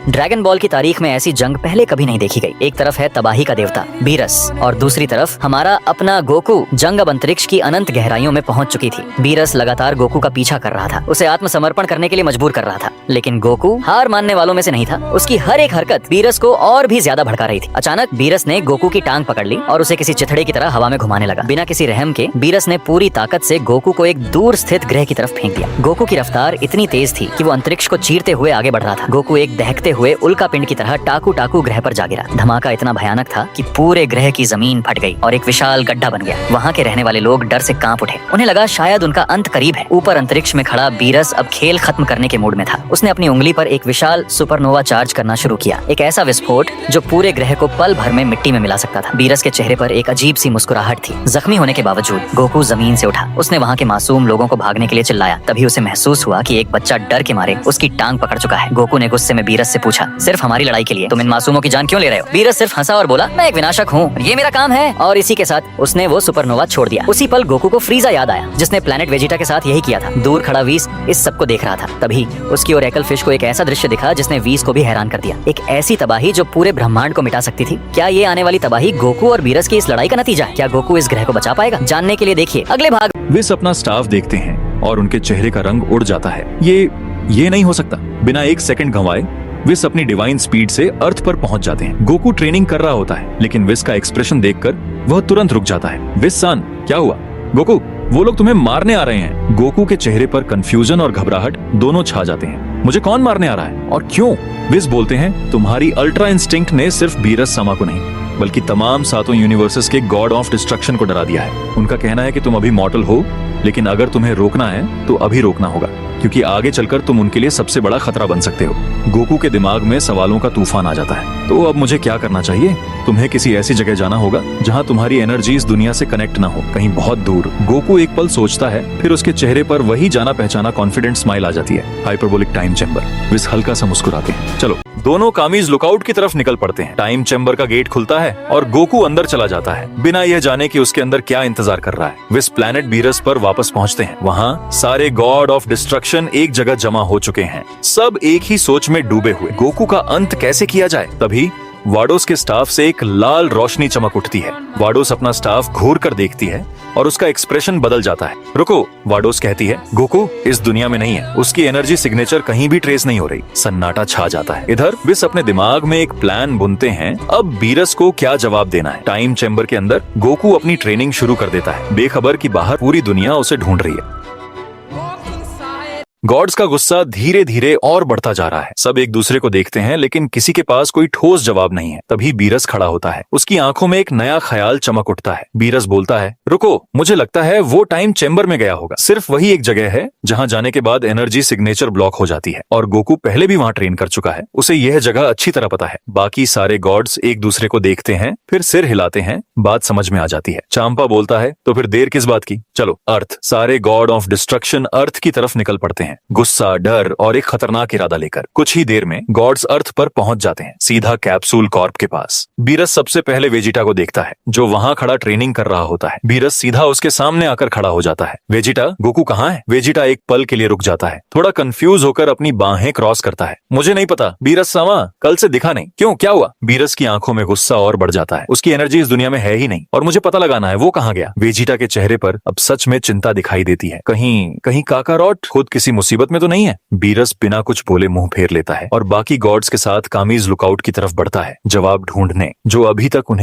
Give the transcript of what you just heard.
Dragon ball की तारीख में ऐसी जंग पहले कभी नहीं देखी गई। एक तरफ है तबाही का देवता बीरस और दूसरी तरफ हमारा अपना गोकू। जंग अब अंतरिक्ष की अनंत गहराइयों में पहुंच चुकी थी। बीरस लगातार गोकू का पीछा कर रहा था, उसे आत्मसमर्पण करने के लिए मजबूर कर रहा था, लेकिन गोकू हार मानने वालों में से नहीं था। उसकी हर एक हरकत बीरस को और भी ज्यादा भड़का रही थी। अचानक बीरस ने गोकू की टांग पकड़ ली और उसे किसी चिथड़े की तरह हवा में घुमाने लगा। बिना किसी रहम के बीरस ने पूरी ताकत से गोकू को एक दूर स्थित ग्रह की तरफ फेंक दिया। गोकू की रफ्तार इतनी तेज थी कि वो अंतरिक्ष को चीरते हुए आगे बढ़ रहा था। गोकू एक दहकते हुए उल्का पिंड की तरह टाकू टाकू ग्रह पर जा गिरा। धमाका इतना भयानक था कि पूरे ग्रह की जमीन फट गई और एक विशाल गड्ढा बन गया। वहाँ के रहने वाले लोग डर से कांप उठे। उन्हें लगा शायद उनका अंत करीब है। ऊपर अंतरिक्ष में खड़ा बीरस अब खेल खत्म करने के मूड में था। उसने अपनी उंगली पर एक विशाल सुपरनोवा चार्ज करना शुरू किया, एक ऐसा विस्फोट जो पूरे ग्रह को पल भर में मिट्टी में मिला सकता था। बीरस के चेहरे पर एक अजीब सी मुस्कुराहट थी। जख्मी होने के बावजूद गोकू जमीन से उठा। उसने वहाँ के मासूम लोगों को भागने के लिए चिल्लाया। तभी उसे महसूस हुआ कि एक बच्चा डर के मारे उसकी टांग पकड़ चुका है। गोकू ने गुस्से में बीरस से पूछा, सिर्फ हमारी लड़ाई के लिए तुम इन मासूमों की जान क्यों ले रहे हो? बीरस सिर्फ हंसा और बोला, मैं एक विनाशक हूँ, ये मेरा काम है। और इसी के साथ उसने वो सुपरनोवा छोड़ दिया। उसी पल गोकू को फ्रीजा याद आया, जिसने प्लेनेट वेजिटा के साथ यही किया था। दूर खड़ा वीस इस सबको देख रहा था। तभी उसकी और एकल फिश को एक ऐसा दृश्य दिखा जिसने वीस को भी हैरान कर दिया। एक ऐसी तबाही जो पूरे ब्रह्मांड को मिटा सकती थी। क्या ये आने वाली तबाही गोकू और बीरस की इस लड़ाई का नतीजा है? क्या गोकू इस ग्रह को बचा पाएगा? जानने के लिए देखिए अगले भाग। विस अपना स्टाफ देखते हैं और उनके चेहरे का रंग उड़ जाता है। ये नहीं हो सकता। बिना एक सेकंड गंवाए विस अपनी डिवाइन स्पीड से अर्थ पर पहुंच जाते हैं। गोकू ट्रेनिंग कर रहा होता है, लेकिन विस का एक्सप्रेशन देखकर वह तुरंत रुक जाता है। विस सान, क्या हुआ? गोकू, वो लोग तुम्हें मारने आ रहे हैं। गोकू के चेहरे पर कंफ्यूजन और घबराहट दोनों छा जाते हैं। मुझे कौन मारने आ रहा है और क्यों? विस बोलते हैं, तुम्हारी अल्ट्रा इंस्टिंक्ट ने सिर्फ बीरस सामा को नहीं बल्कि तमाम सातों यूनिवर्सेस के गॉड ऑफ डिस्ट्रक्शन को डरा दिया है। उनका कहना है कि तुम अभी मॉर्टल हो, लेकिन अगर तुम्हें रोकना है तो अभी रोकना होगा, क्योंकि आगे चलकर तुम उनके लिए सबसे बड़ा खतरा बन सकते हो। गोकू के दिमाग में सवालों का तूफान आ जाता है। तो अब मुझे क्या करना चाहिए? तुम्हें किसी ऐसी जगह जाना होगा जहां तुम्हारी एनर्जी इस दुनिया से कनेक्ट ना हो, कहीं बहुत दूर। गोकू एक पल सोचता है, फिर उसके चेहरे पर वही जाना पहचाना कॉन्फिडेंट स्माइल आ जाती है। Hyperbolic time chamber. विस हल्का सा मुस्कुराते हैं। चलो, दोनों कामीज लुकआउट की तरफ निकल पड़ते हैं। टाइम चैम्बर का गेट खुलता है और गोकू अंदर चला जाता है, बिना यह जाने कि उसके अंदर क्या इंतजार कर रहा है। विस प्लैनेट बीरस पर वापस पहुंचते हैं। वहाँ सारे गॉड ऑफ डिस्ट्रक्शन एक जगह जमा हो चुके हैं, सब एक ही सोच में डूबे हुए। गोकू का अंत कैसे किया जाए? तभी वाडोस के स्टाफ से एक लाल रोशनी चमक उठती है। वाडोस अपना स्टाफ घूर कर देखती है और उसका एक्सप्रेशन बदल जाता है। रुको, वाडोस कहती है, गोकू इस दुनिया में नहीं है। उसकी एनर्जी सिग्नेचर कहीं भी ट्रेस नहीं हो रही। सन्नाटा छा जाता है। इधर विस अपने दिमाग में एक प्लान बुनते हैं। अब बीरस को क्या जवाब देना है। टाइम चैम्बर के अंदर गोकू अपनी ट्रेनिंग शुरू कर देता है, बेखबर कि बाहर पूरी दुनिया उसे ढूंढ रही है। गॉड्स का गुस्सा धीरे धीरे और बढ़ता जा रहा है। सब एक दूसरे को देखते हैं, लेकिन किसी के पास कोई ठोस जवाब नहीं है। तभी बीरस खड़ा होता है। उसकी आंखों में एक नया ख्याल चमक उठता है। बीरस बोलता है, रुको, मुझे लगता है वो टाइम चैम्बर में गया होगा। सिर्फ वही एक जगह है जहां जाने के बाद एनर्जी सिग्नेचर ब्लॉक हो जाती है, और गोकू पहले भी वहां ट्रेन कर चुका है। उसे यह जगह अच्छी तरह पता है। बाकी सारे गॉड्स एक दूसरे को देखते हैं, फिर सिर हिलाते हैं। बात समझ में आ जाती है। चांपा बोलता है, तो फिर देर किस बात की? चलो अर्थ। सारे गॉड ऑफ डिस्ट्रक्शन अर्थ की तरफ निकल पड़ते हैं, गुस्सा, डर और एक खतरनाक इरादा लेकर। कुछ ही देर में गॉड्स अर्थ पर पहुंच जाते हैं, सीधा कैप्सूल कॉर्प के पास। बीरस सबसे पहले वेजिटा को देखता है, जो वहां खड़ा ट्रेनिंग कर रहा होता है। बीरस सीधा उसके सामने आकर खड़ा हो जाता है। वेजिटा, गोकू कहाँ है? वेजिटा एक पल के लिए रुक जाता है, थोड़ा कंफ्यूज होकर अपनी बाहें क्रॉस करता है। मुझे नहीं पता बीरस सामा, कल से दिखा नहीं। क्यों, क्या हुआ? बीरस की आंखों में गुस्सा और बढ़ जाता है। उसकी एनर्जी इस दुनिया में है ही नहीं, और मुझे पता लगाना है वो कहाँ गया। वेजिटा के चेहरे पर अब सच में चिंता दिखाई देती है। कहीं काकारोट खुद किसी मुसीबत में तो नहीं है? बीरस बिना कुछ बोले मुंह फेर लेता है और बाकी गॉड्स के साथ कामीज लुकआउट की तरफ बढ़ता है, जवाब ढूंढने, जो अभी तक उन्हें